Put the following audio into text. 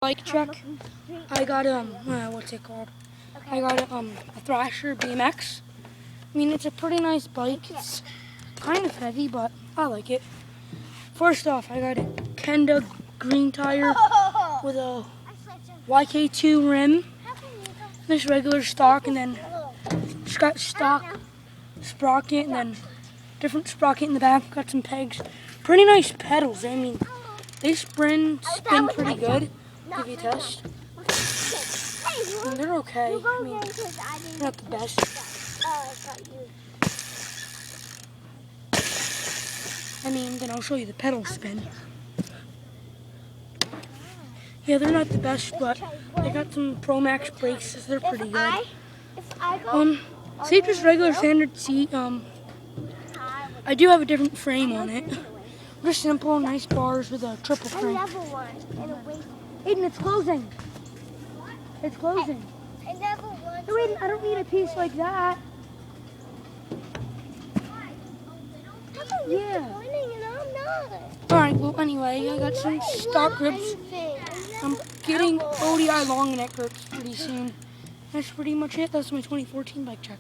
Bike check. I got what's it called? I got a Thrasher BMX. I mean, it's a pretty nice bike. It's kind of heavy, but I like it. First off, I got a Kenda green tire with a YK2 rim. This regular stock, and then it's got stock sprocket, and then different sprocket in the back. Got some pegs. Pretty nice pedals. I mean, they spin pretty good. Give you a test. I mean, they're okay. I mean, they're not the best. I mean, then I'll show you the pedal spin. Yeah, they're not the best, but they got some Pro Max brakes. They're pretty good. See, just regular standard seat. I do have a different frame on it. Just simple, nice bars with a triple frame. Aiden, it's closing. It's closing. I never want. No, Aiden, I don't need a piece like that. Yeah. Alright, well, anyway, I got some stock grips. I'm getting ODI long neck grips pretty soon. That's pretty much it. That's my 2014 bike check.